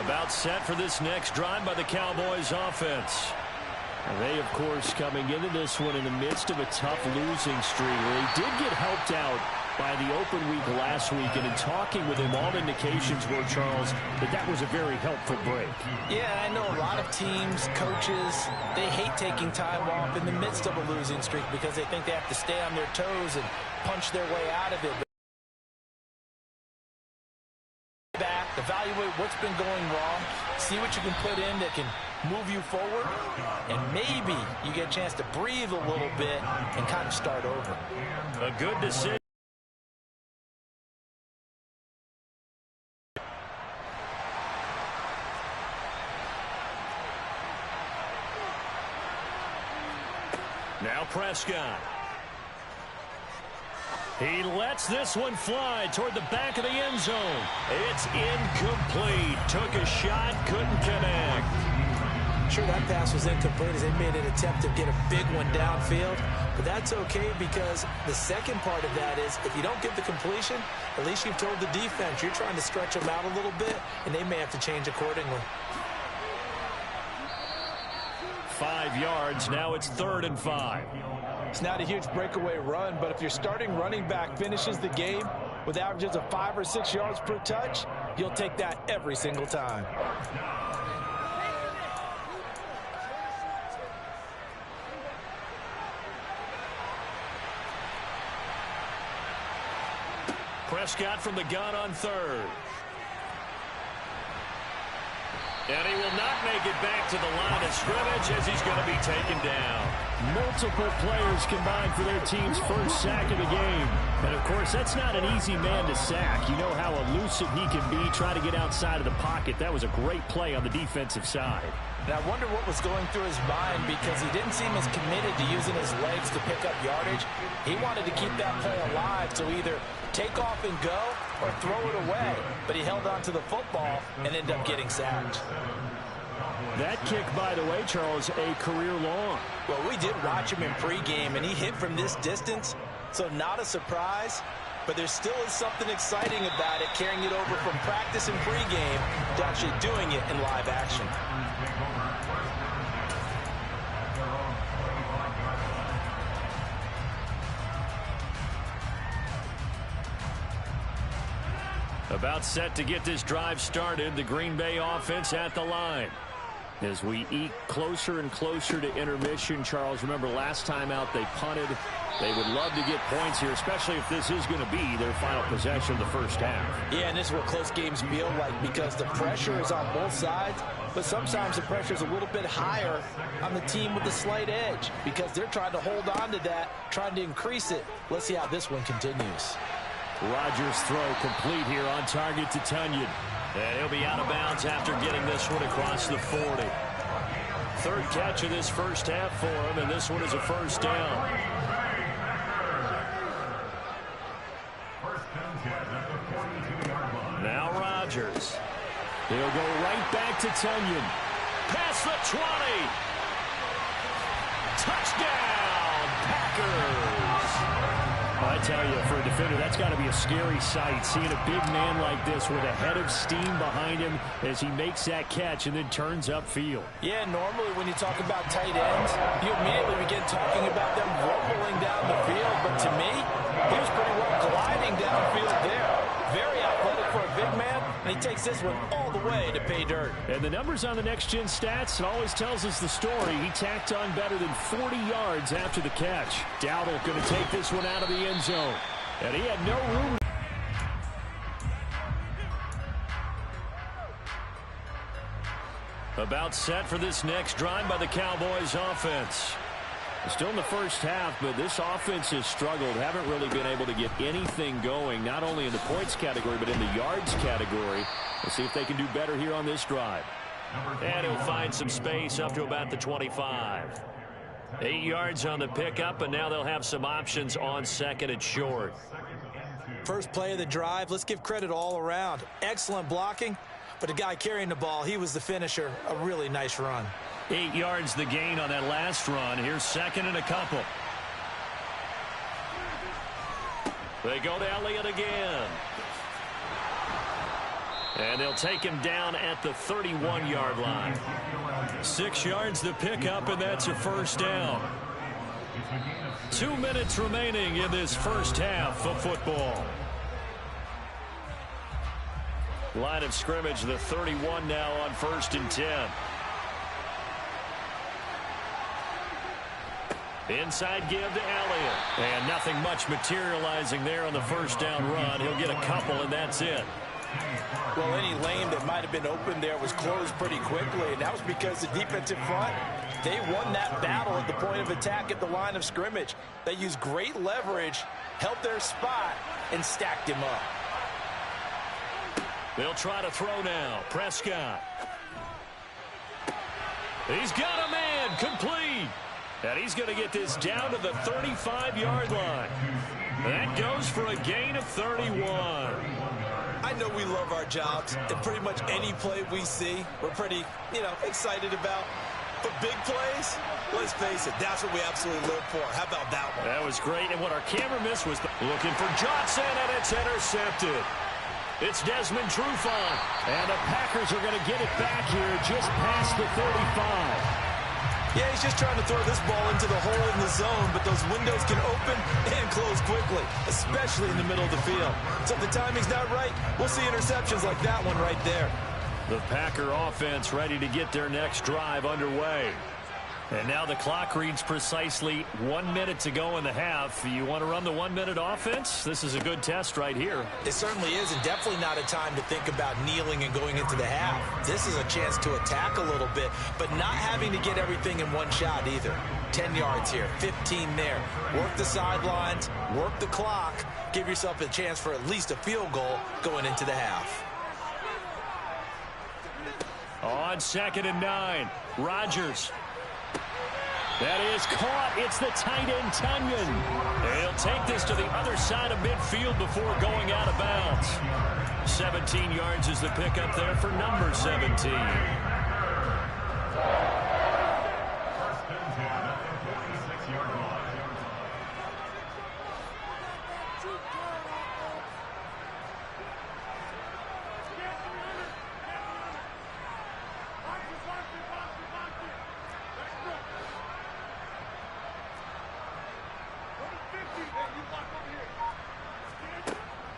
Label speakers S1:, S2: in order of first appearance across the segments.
S1: About set for this next drive by the Cowboys offense. And they, of course, coming into this one in the midst of a tough losing streak. They did get helped out by the open week last week, and in talking with him, all indications were, Charles, that was a very helpful break.
S2: Yeah, I know a lot of teams, coaches, they hate taking time off in the midst of a losing streak because they think they have to stay on their toes and punch their way out of it. Back, evaluate what's been going wrong, see what you can put in that can move you forward, and maybe you get a chance to breathe a little bit and kind of start over.
S1: A good decision. Now Prescott. He lets this one fly toward the back of the end zone. It's incomplete. Took a shot, couldn't connect.
S2: Sure, that pass was incomplete as they made an attempt to get a big one downfield. But that's okay because the second part of that is if you don't get the completion, at least you've told the defense you're trying to stretch them out a little bit, and they may have to change accordingly.
S1: 5 yards. Now it's 3rd and 5.
S2: It's not a huge breakaway run, but if your starting running back finishes the game with averages of 5 or 6 yards per touch, you'll take that every single time.
S1: Prescott from the gun on 3rd. And he will not make it back to the line of scrimmage as he's going to be taken down. Multiple players combined for their team's first sack of the game. And, of course, that's not an easy man to sack. You know how elusive he can be, try to get outside of the pocket. That was a great play on the defensive side.
S2: And I wonder what was going through his mind because he didn't seem as committed to using his legs to pick up yardage. He wanted to keep that play alive, so either take off and go or throw it away. But he held on to the football and ended up getting sacked.
S1: That kick, by the way, Charles, a career long.
S2: Well, we did watch him in pregame, and he hit from this distance, so not a surprise. But there still is something exciting about it, carrying it over from practice and pregame to actually doing it in live action.
S1: About set to get this drive started, the Green Bay offense at the line. As we eke closer and closer to intermission, Charles, remember last time out they punted. They would love to get points here, especially if this is going to be their final possession of the first half.
S2: Yeah, and this is what close games feel like because the pressure is on both sides, but sometimes the pressure is a little bit higher on the team with the slight edge because they're trying to hold on to that, trying to increase it. Let's see how this one continues.
S1: Rodgers' throw complete here on target to Tunyon. And he'll be out of bounds after getting this one across the 40. 3rd catch of this first half for him, and this one is a first down. Now Rodgers. He'll go right back to Tunyon. Past the 20. Touchdown, Packers. I tell you, for a defender, that's got to be a scary sight, seeing a big man like this with a head of steam behind him as he makes that catch and then turns upfield.
S2: Yeah, normally when you talk about tight ends, you immediately begin talking about them rumbling down the field, but to me, he was pretty well gliding downfield there. Very athletic for a big man, and he takes this one all the way to pay dirt.
S1: And the numbers on the next-gen stats, it always tells us the story. He tacked on better than 40 yards after the catch. Dowdle going to take this one out of the end zone. And he had no room. About set for this next drive by the Cowboys offense. Still in the first half, but this offense has struggled. Haven't really been able to get anything going, not only in the points category, but in the yards category. We'll see if they can do better here on this drive. And he'll find some space up to about the 25. 8 yards on the pickup, and now they'll have some options on 2nd and short.
S2: First play of the drive, let's give credit all around. Excellent blocking, but the guy carrying the ball, he was the finisher. A really nice run.
S1: 8 yards the gain on that last run. Here's 2nd and a couple. They go to Elliott again. And they'll take him down at the 31-yard line. 6 yards to pick up, and that's a first down. 2 minutes remaining in this first half of football. Line of scrimmage, the 31 now on 1st and 10. Inside give to Elliott. And nothing much materializing there on the first down run. He'll get a couple, and that's it.
S2: Well, any lane that might have been open there was closed pretty quickly, and that was because the defensive front, they won that battle at the point of attack at the line of scrimmage. They used great leverage, held their spot, and stacked him up.
S1: They'll try to throw now. Prescott. He's got a man. Complete. And he's going to get this down to the 35-yard line. That goes for a gain of 31.
S2: I know we love our jobs, and pretty much any play we see, we're pretty, excited about. But big plays, let's face it, that's what we absolutely live for. How about that one?
S1: That was great, and what our camera missed was looking for Johnson, and it's intercepted. It's Desmond Trufant, and the Packers are going to get it back here just past the 35.
S2: Yeah, he's just trying to throw this ball into the hole in the zone, but those windows can open and close quickly, especially in the middle of the field. So if the timing's not right, we'll see interceptions like that one right there.
S1: The Packer offense ready to get their next drive underway. And now the clock reads precisely 1 minute to go in the half. You want to run the 1 minute offense? This is a good test right here.
S2: It certainly is, and definitely not a time to think about kneeling and going into the half. This is a chance to attack a little bit, but not having to get everything in one shot either. 10 yards here, 15 there. Work the sidelines, work the clock, give yourself a chance for at least a field goal going into the half.
S1: On 2nd and 9, Rodgers. That is caught. It's the tight end, Tunyon. He'll take this to the other side of midfield before going out of bounds. 17 yards is the pickup there for number 17.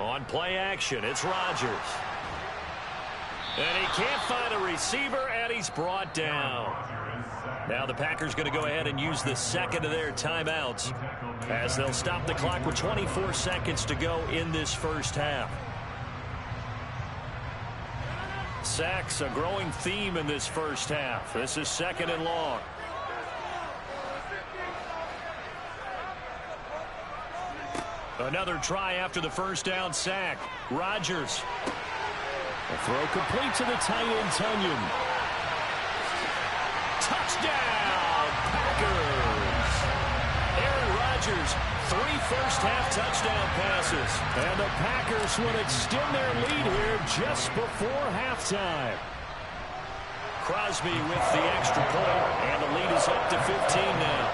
S1: On play action, it's Rodgers. And he can't find a receiver, and he's brought down. Now the Packers going to go ahead and use the second of their timeouts as they'll stop the clock with 24 seconds to go in this first half. Sacks, a growing theme in this first half. This is 2nd and long. Another try after the first down sack. Rodgers. A throw complete to the tight end, Tunyon. Touchdown, Packers. Aaron Rodgers, 3 first-half touchdown passes. And the Packers will extend their lead here just before halftime. Crosby with the extra point, and the lead is up to 15 now.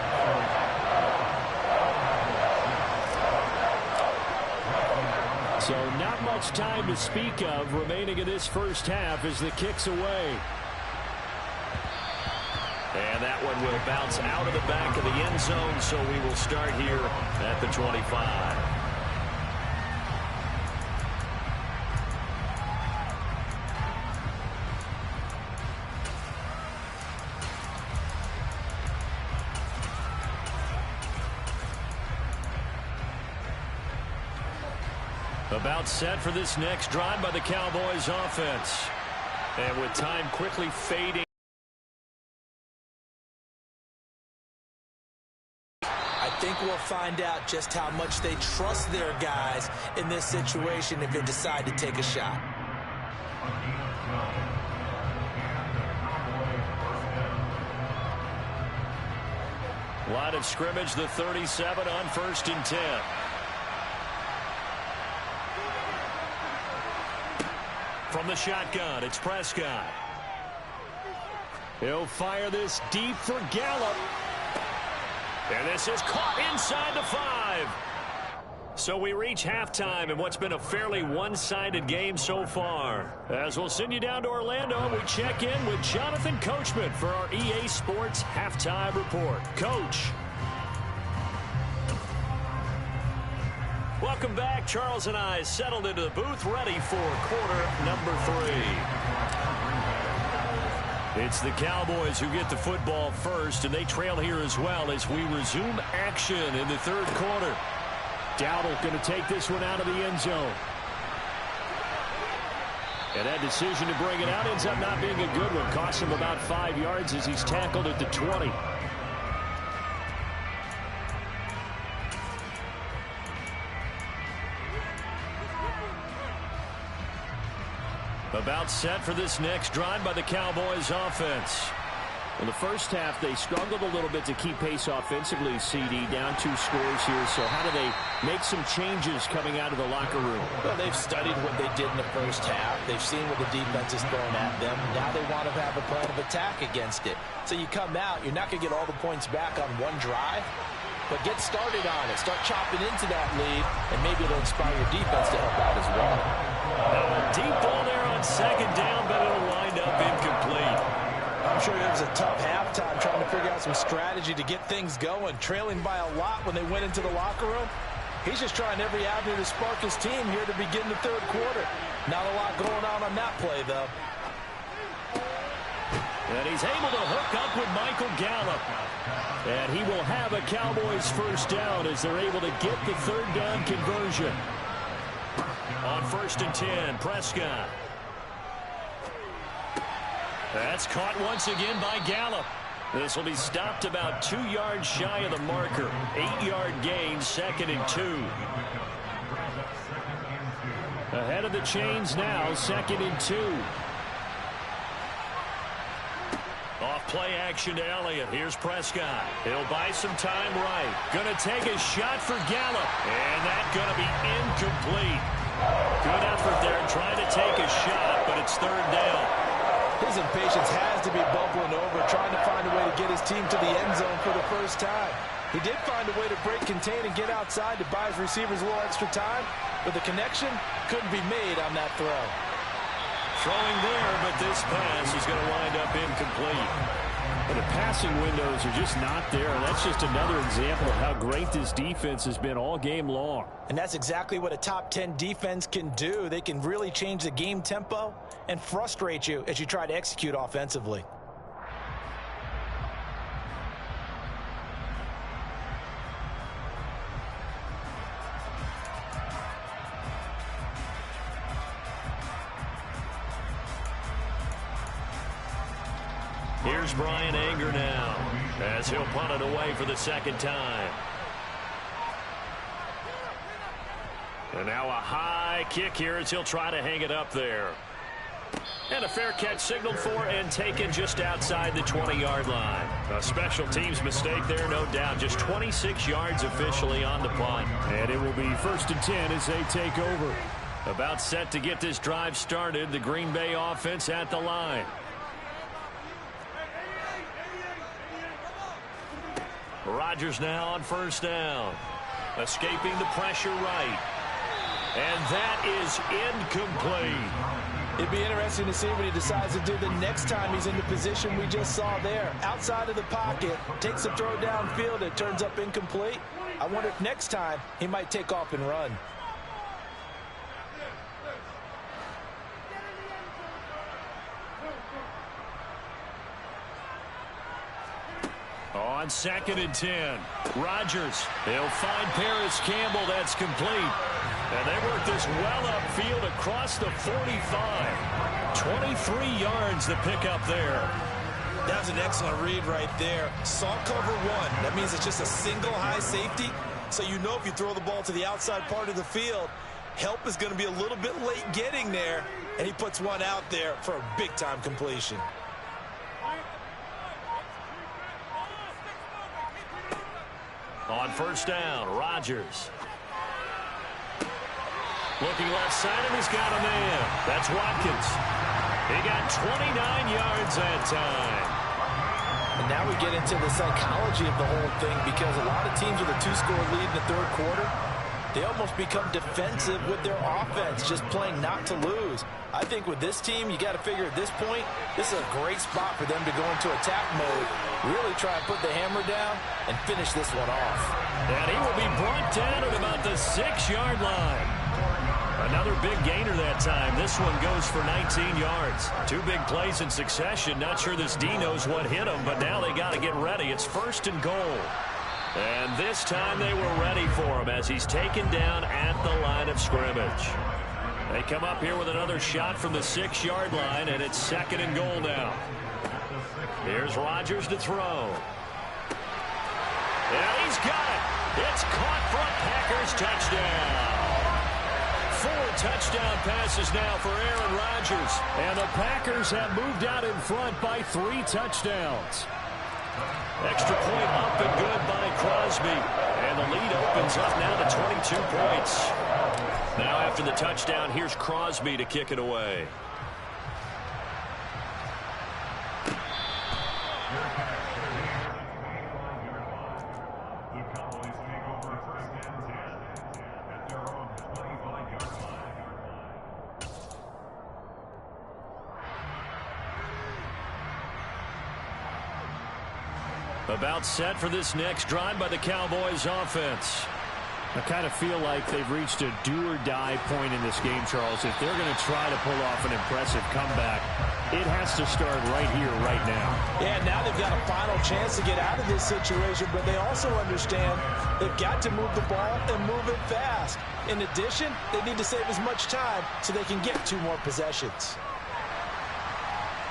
S1: So not much time to speak of remaining in this first half as the kick's away. And that one will bounce out of the back of the end zone, so we will start here at the 25. About set for this next drive by the Cowboys offense. And with time quickly fading.
S2: I think we'll find out just how much they trust their guys in this situation if they decide to take a shot.
S1: Line of scrimmage, the 37 on 1st and 10. From the shotgun, it's Prescott. He'll fire this deep for Gallup. And this is caught inside the 5. So we reach halftime in what's been a fairly one-sided game so far. As we'll send you down to Orlando, we check in with Jonathan Coachman for our EA Sports Halftime Report. Coach. Welcome back. Charles and I settled into the booth, ready for quarter number 3. It's the Cowboys who get the football first, and they trail here as well as we resume action in the third quarter. Dowdle going to take this one out of the end zone. And that decision to bring it out ends up not being a good one. Costs him about 5 yards as he's tackled at the 20. About set for this next drive by the Cowboys offense. In the first half, they struggled a little bit to keep pace offensively, CD, down 2 scores here. So how do they make some changes coming out of the locker room?
S2: Well, they've studied what they did in the first half. They've seen what the defense is throwing at them. Now they want to have a plan of attack against it. So you come out, you're not going to get all the points back on one drive, but get started on it. Start chopping into that lead, and maybe it'll inspire your defense to help out as well.
S1: Now a deep ball there on second down, but it'll wind up incomplete.
S2: I'm sure it was a tough halftime trying to figure out some strategy to get things going. Trailing by a lot when they went into the locker room. He's just trying every avenue to spark his team here to begin the third quarter. Not a lot going on that play, though.
S1: And he's able to hook up with Michael Gallup. And he will have a Cowboys first down as they're able to get the third down conversion. On 1st and 10, Prescott. That's caught once again by Gallup. This will be stopped about 2 yards shy of the marker. 8-yard gain, 2nd and 2. Ahead of the chains now, 2nd and 2. Off play action to Elliott. Here's Prescott. He'll buy some time right. Gonna take a shot for Gallup. And that's gonna be incomplete. Good effort there trying to take a shot, but it's third down.
S2: His impatience has to be bubbling over, trying to find a way to get his team to the end zone for the first time. He did find a way to break, contain, and get outside to buy his receivers a little extra time, but the connection couldn't be made on that throw.
S1: Throwing there, but this pass is going to wind up incomplete. And the passing windows are just not there. That's just another example of how great this defense has been all game long.
S2: And that's exactly what a top 10 defense can do. They can really change the game tempo and frustrate you as you try to execute offensively.
S1: Here's Brian Anger now as he'll punt it away for the second time. And now a high kick here as he'll try to hang it up there. And a fair catch signaled for and taken just outside the 20-yard line. A special teams mistake there, no doubt. Just 26 yards officially on the punt. And it will be 1st and 10 as they take over. About set to get this drive started. The Green Bay offense at the line. Rodgers now on 1st down. Escaping the pressure right. And that is incomplete.
S2: It'd be interesting to see what he decides to do the next time he's in the position we just saw there. Outside of the pocket, takes a throw downfield, it turns up incomplete. I wonder if next time he might take off and run.
S1: On 2nd and 10, Rodgers. They'll find Paris Campbell. That's complete. And they work this well upfield across the 45. 23 yards to pick up there.
S2: That was an excellent read right there. Saw cover one. That means it's just a single high safety. So you know if you throw the ball to the outside part of the field, help is going to be a little bit late getting there. And he puts one out there for a big-time completion.
S1: On 1st down, Rodgers. Looking left side, and he's got a man. That's Watkins. He got 29 yards that time.
S2: And now we get into the psychology of the whole thing, because a lot of teams with a 2-score lead in the third quarter, they almost become defensive with their offense, just playing not to lose. I think with this team, you got to figure at this point, this is a great spot for them to go into attack mode, really try and put the hammer down and finish this one off.
S1: And he will be brought down at about the 6-yard line. Another big gainer that time. This one goes for 19 yards. 2 big plays in succession. Not sure this D knows what hit him, but now they got to get ready. It's 1st and goal. And this time they were ready for him as he's taken down at the line of scrimmage. They come up here with another shot from the 6-yard line, and it's 2nd and goal now. Here's Rodgers to throw. And he's got it. It's caught for a Packers touchdown. 4 touchdown passes now for Aaron Rodgers. And the Packers have moved out in front by 3 touchdowns. Extra point up and good by Crosby. And the lead opens up now to 22 points. Now after the touchdown, here's Crosby to kick it away. About set for this next drive by the Cowboys offense.
S3: I kind of feel like they've reached a do-or-die point in this game, Charles. If they're going to try to pull off an impressive comeback, it has to start right here, right now.
S2: Yeah, now they've got a final chance to get out of this situation, but they also understand they've got to move the ball and move it fast. In addition, they need to save as much time so they can get 2 more possessions.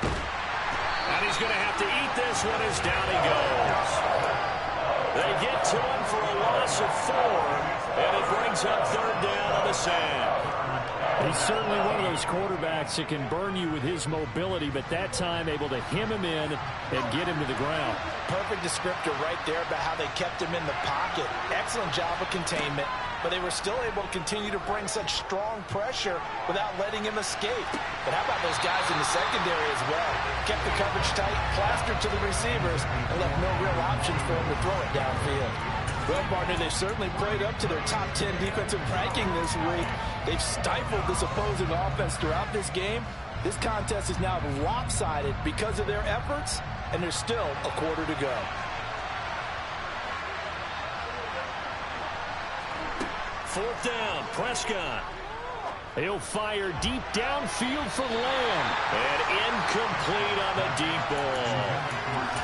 S1: And he's going to have to eat this one as down he goes. They get to him for a loss of 4, and it brings up 3rd down on the sand.
S3: He's certainly one of those quarterbacks that can burn you with his mobility, but that time able to hem him in and get him to the ground.
S2: Perfect descriptor right there about how they kept him in the pocket. Excellent job of containment, but they were still able to continue to bring such strong pressure without letting him escape. But how about those guys in the secondary as well? Kept the coverage tight, plastered to the receivers, and left no real options for him to throw it downfield. Well, partner, they've certainly played up to their top 10 defensive ranking this week. They've stifled this opposing offense throughout this game. This contest is now lopsided because of their efforts, and there's still a quarter to go.
S1: Fourth down, Prescott. He'll fire deep downfield for Lamb. And incomplete on the deep ball.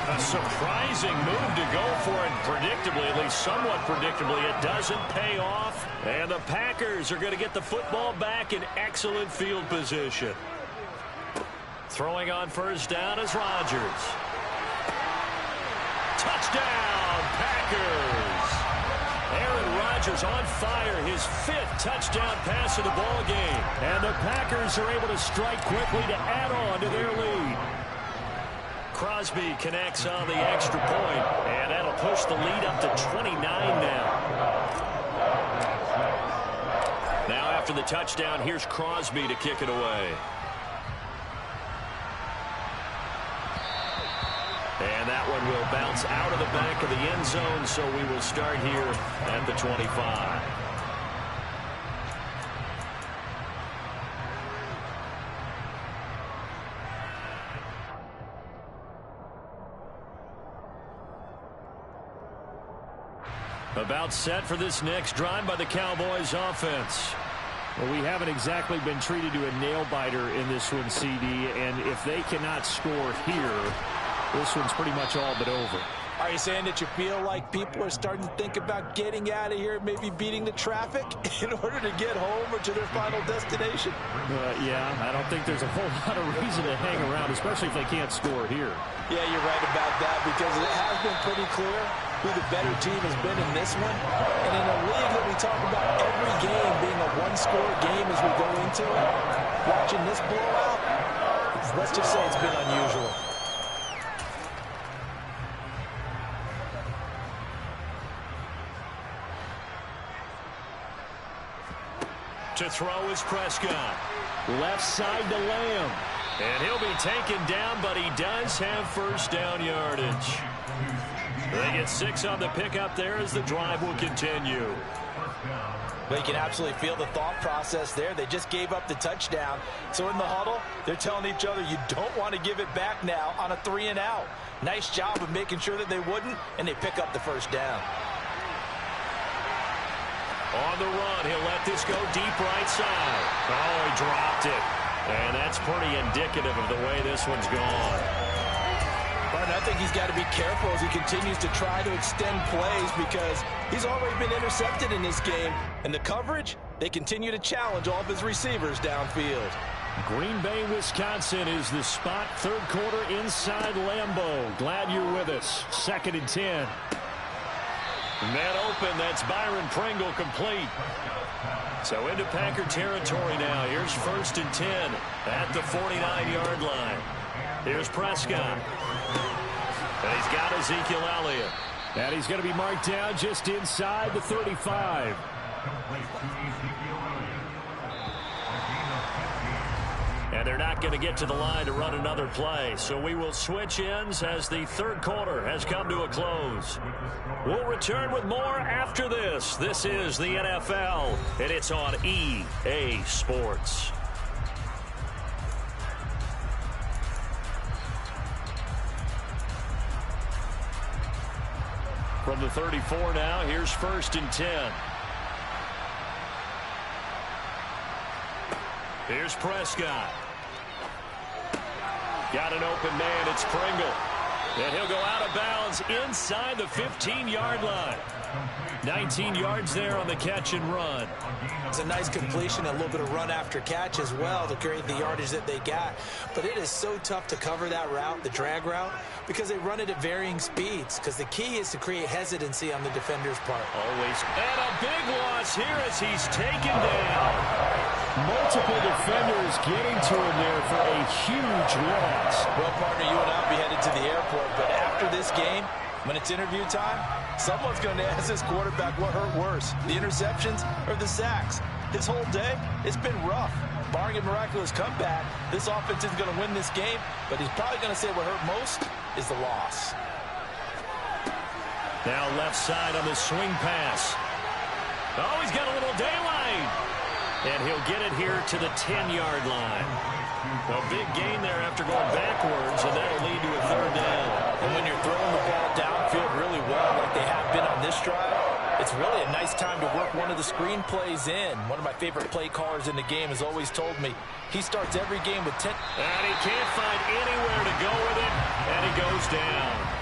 S1: A surprising move to go for it predictably, at least somewhat predictably. It doesn't pay off. And the Packers are going to get the football back in excellent field position. Throwing on 1st down is Rodgers. Touchdown, Packers. Aaron Rodgers on fire, his 5th touchdown pass of the ball game. And the Packers are able to strike quickly to add on to their lead. Crosby connects on the extra point, and that'll push the lead up to 29 now. Now after the touchdown, here's Crosby to kick it away. And that one will bounce out of the back of the end zone, so we will start here at the 25. About set for this next drive by the Cowboys offense.
S3: Well, we haven't exactly been treated to a nail-biter in this one, CD, and if they cannot score here, this one's pretty much all but over.
S2: Are you saying that you feel like people are starting to think about getting out of here, maybe beating the traffic in order to get home or to their final destination?
S3: Yeah, I don't think there's a whole lot of reason to hang around, especially if they can't score here.
S2: Yeah, you're right about that, because it has been pretty clear who the better team has been in this one. And in a league that we talk about every game being a one-score game as we go into it, watching this blowout, let's just say it's been unusual.
S1: To throw is Prescott. Left side to Lamb. And he'll be taken down, but he does have 1st down yardage. They get 6 on the pickup there as the drive will continue.
S2: Well, you can absolutely feel the thought process there. They just gave up the touchdown. So in the huddle, they're telling each other, you don't want to give it back now on a 3-and-out. Nice job of making sure that they wouldn't, and they pick up the first down.
S1: On the run, he'll let this go deep right side. Oh, he dropped it. And that's pretty indicative of the way this one's gone.
S2: But I think he's got to be careful as he continues to try to extend plays because he's already been intercepted in this game. And the coverage, they continue to challenge all of his receivers downfield.
S1: Green Bay, Wisconsin is the spot. Third quarter inside Lambeau. Glad you're with us. 2nd and 10. Man open, that's Byron Pringle complete. So into Packer territory now. Here's 1st and 10 at the 49-yard line. Here's Prescott. And he's got Ezekiel Elliott. And he's going to be marked down just inside the 35. And they're not going to get to the line to run another play. So we will switch ends as the third quarter has come to a close. We'll return with more after this. This is the NFL, and it's on EA Sports. From the 34 now, here's 1st and 10. Here's Prescott. Got an open man, it's Pringle. And he'll go out of bounds inside the 15-yard line. 19 yards there on the catch and run.
S2: It's a nice completion, a little bit of run after catch as well to create the yardage that they got. But it is so tough to cover that route, the drag route, because they run it at varying speeds. Because the key is to create hesitancy on the defender's part.
S1: Always. And a big loss here as he's taken down. Multiple defenders getting to him there for a huge loss.
S2: Well, partner, you and I will be headed to the airport, but after this game, when it's interview time, someone's going to ask this quarterback what hurt worse, the interceptions or the sacks. His whole day, it's been rough. Barring a miraculous comeback, this offense isn't going to win this game, but he's probably going to say what hurt most is the loss.
S1: Now left side on the swing pass. Oh, he's got a little daylight. And he'll get it here to the 10-yard line. A big gain there after going backwards, and that'll lead to a third down.
S2: And when you're throwing the ball downfield really well, like they have been on this drive, it's really a nice time to work one of the screen plays in. One of my favorite play callers in the game has always told me he starts every game with 10.
S1: And he can't find anywhere to go with it, and he goes down.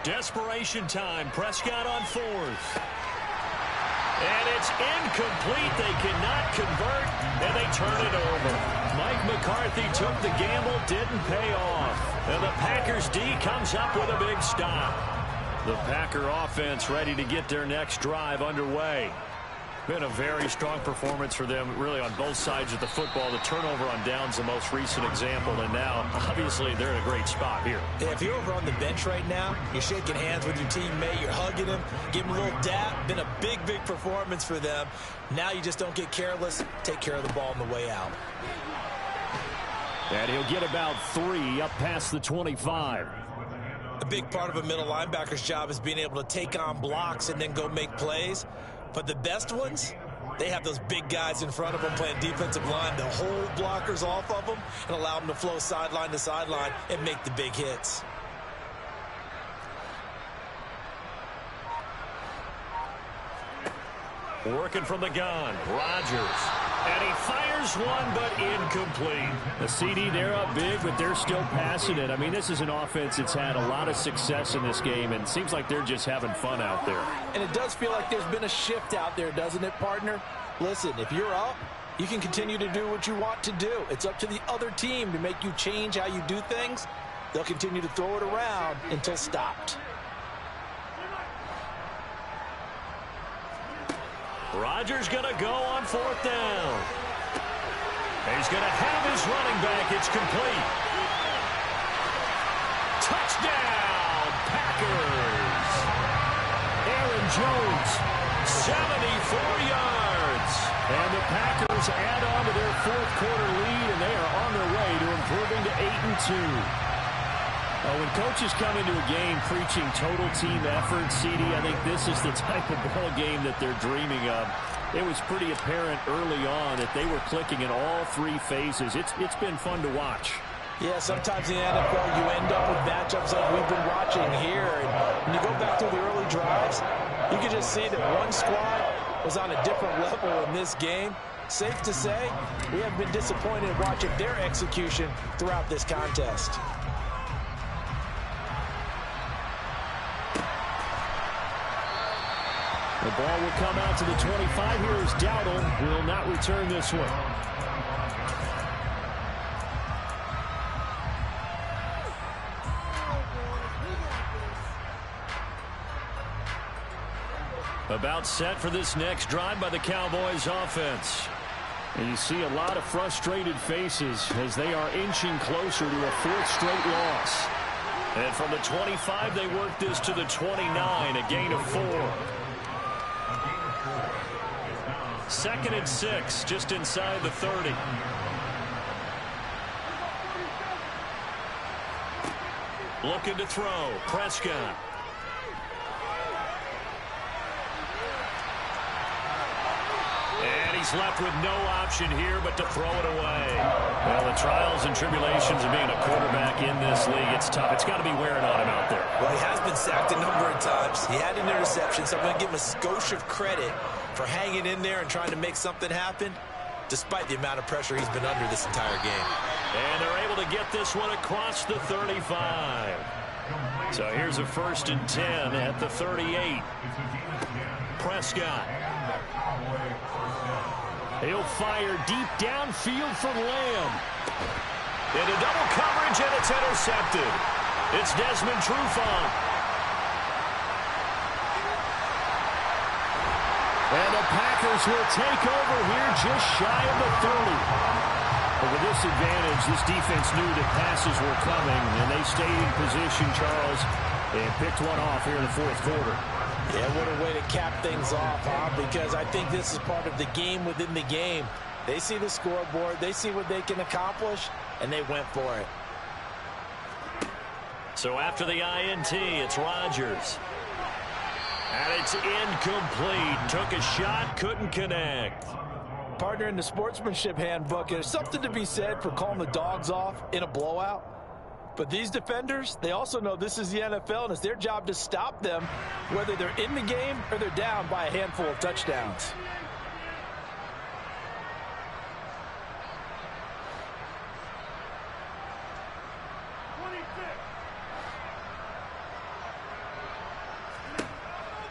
S1: Desperation time. Prescott on 4th. And it's incomplete. They cannot convert, and they turn it over. Mike McCarthy took the gamble, didn't pay off. And the Packers D comes up with a big stop. The Packer offense ready to get their next drive underway. Been a very strong performance for them, really, on both sides of the football. The turnover on downs, the most recent example, and now, obviously, they're in a great spot here.
S2: Yeah, if you're over on the bench right now, you're shaking hands with your teammate, you're hugging him, giving him a little dap. Been a big, big performance for them. Now you just don't get careless. Take care of the ball on the way out.
S1: And he'll get about 3 up past the 25.
S2: A big part of a middle linebacker's job is being able to take on blocks and then go make plays. But the best ones, they have those big guys in front of them playing defensive line to hold blockers off of them and allow them to flow sideline to sideline and make the big hits.
S1: Working from the gun, Rodgers. And he fires one, but incomplete. The CD, they're up big, but they're still passing it. I mean, this is an offense that's had a lot of success in this game, and it seems like they're just having fun out there.
S2: And it does feel like there's been a shift out there, doesn't it, partner? Listen, if you're up, you can continue to do what you want to do. It's up to the other team to make you change how you do things. They'll continue to throw it around until stopped.
S1: Rodgers going to go on 4th down. He's going to have his running back. It's complete. Touchdown, Packers. Aaron Jones, 74 yards. And the Packers add on to their 4th quarter lead, and they are on their way to improving to 8-2. When coaches come into a game preaching total team effort, CD, I think this is the type of ball game that they're dreaming of. It was pretty apparent early on that they were clicking in all three phases. It's been fun to watch.
S2: Yeah, sometimes in the NFL you end up with matchups like we've been watching here. And when you go back to the early drives, you can just see that one squad was on a different level in this game. Safe to say, we have been disappointed watching their execution throughout this contest.
S1: The ball will come out to the 25. Here is Dowdle. Will not return this one. About set for this next drive by the Cowboys offense. And you see a lot of frustrated faces as they are inching closer to a fourth straight loss. And from the 25, they work this to the 29, a gain of 4. 2nd and 6, just inside the 30. Looking to throw, Prescott. And he's left with no option here but to throw it away. Well, the trials and tribulations of being a quarterback in this league, it's tough. It's got to be wearing on him out there.
S2: Well, he has been sacked a number of times. He had an interception, so I'm going to give him a skosh of credit for hanging in there and trying to make something happen, despite the amount of pressure he's been under this entire game.
S1: And they're able to get this one across the 35. So here's a 1st and 10 at the 38. Prescott. He'll fire deep downfield for Lamb. Into double coverage, and it's intercepted. It's Desmond Trufant. And the Packers will take over here just shy of the 30. But with this advantage, this defense knew that passes were coming, and they stayed in position, Charles, and picked one off here in the fourth quarter.
S2: Yeah, what a way to cap things off, huh? Because I think this is part of the game within the game. They see the scoreboard, they see what they can accomplish, and they went for it.
S1: So after the INT, it's Rodgers. And it's incomplete. Took a shot, couldn't connect.
S2: Partner, in the sportsmanship handbook, there's something to be said for calling the dogs off in a blowout. But these defenders, they also know this is the NFL, and it's their job to stop them, whether they're in the game or they're down by a handful of touchdowns.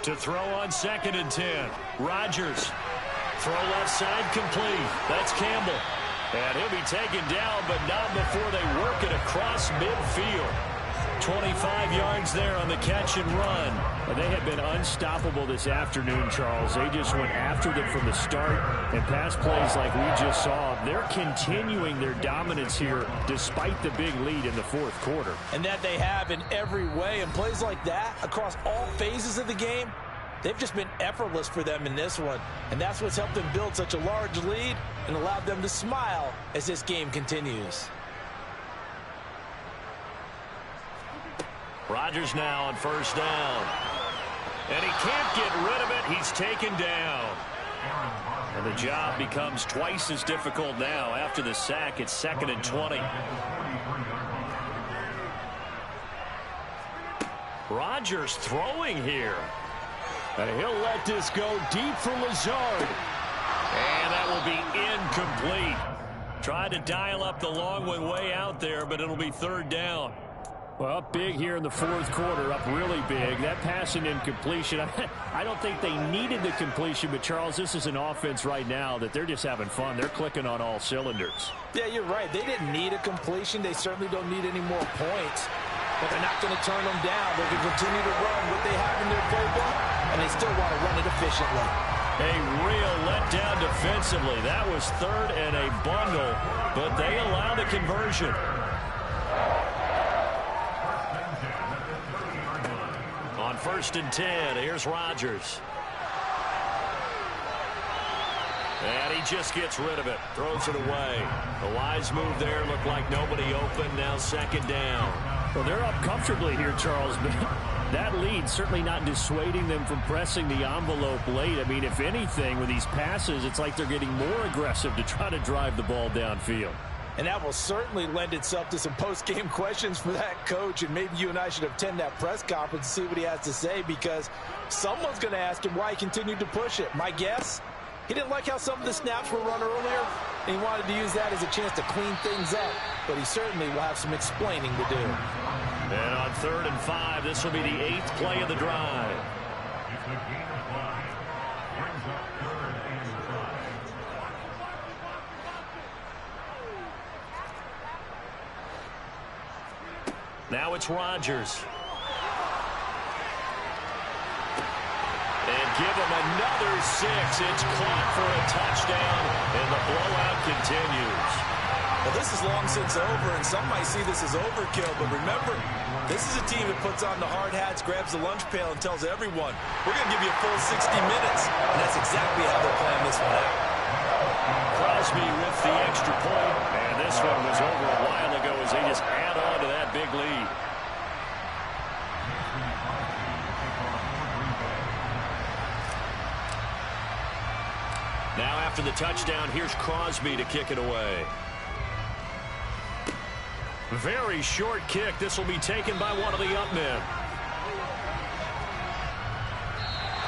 S1: To throw on 2nd and 10. Rodgers. Throw left side complete. That's Campbell. And he'll be taken down, but not before they work it across midfield. 25 yards there on the catch and run. And they have been unstoppable this afternoon, Charles. They just went after them from the start, and pass plays like we just saw. They're continuing their dominance here despite the big lead in the fourth quarter.
S2: And that they have in every way. And plays like that across all phases of the game, they've just been effortless for them in this one. And that's what's helped them build such a large lead and allowed them to smile as this game continues.
S1: Rodgers now on 1st down. And he can't get rid of it. He's taken down. And the job becomes twice as difficult now after the sack. It's 2nd and 20. Rodgers throwing here. And he'll let this go deep for Lazard. And that will be incomplete. Tried to dial up the long one way out there, but it'll be 3rd down. Well, up big here in the fourth quarter, up really big. That pass and incompletion, I don't think they needed the completion, but, Charles, this is an offense right now that they're just having fun. They're clicking on all cylinders.
S2: Yeah, you're right. They didn't need a completion. They certainly don't need any more points. But they're not going to turn them down. They're going to continue to run what they have in their playbook, and they still want to run it efficiently.
S1: A real letdown defensively. That was 3rd and a bundle, but they allow the conversion. On 1st and 10, here's Rodgers. And he just gets rid of it, throws it away. A wise move there, looked like nobody open, now 2nd down.
S3: Well, they're up comfortably here, Charles, but that lead certainly not dissuading them from pressing the envelope late. I mean, if anything, with these passes, it's like they're getting more aggressive to try to drive the ball downfield.
S2: And that will certainly lend itself to some post-game questions for that coach, and maybe you and I should attend that press conference and see what he has to say, because someone's going to ask him why he continued to push it. My guess, he didn't like how some of the snaps were run earlier, and he wanted to use that as a chance to clean things up. But he certainly will have some explaining to do.
S1: And on 3rd and 5, this will be the 8th play of the drive. Now it's Rodgers. And give him another 6. It's caught for a touchdown, and the blowout continues.
S2: Well, this is long since over, and some might see this as overkill. But remember, this is a team that puts on the hard hats, grabs the lunch pail, and tells everyone, we're going to give you a full 60 minutes. And that's exactly how they're playing this one out.
S1: Crosby with the extra point, and this one was over a while ago as they just add on to that big lead. Now after the touchdown, here's Crosby to kick it away. Very short kick. This will be taken by one of the up men.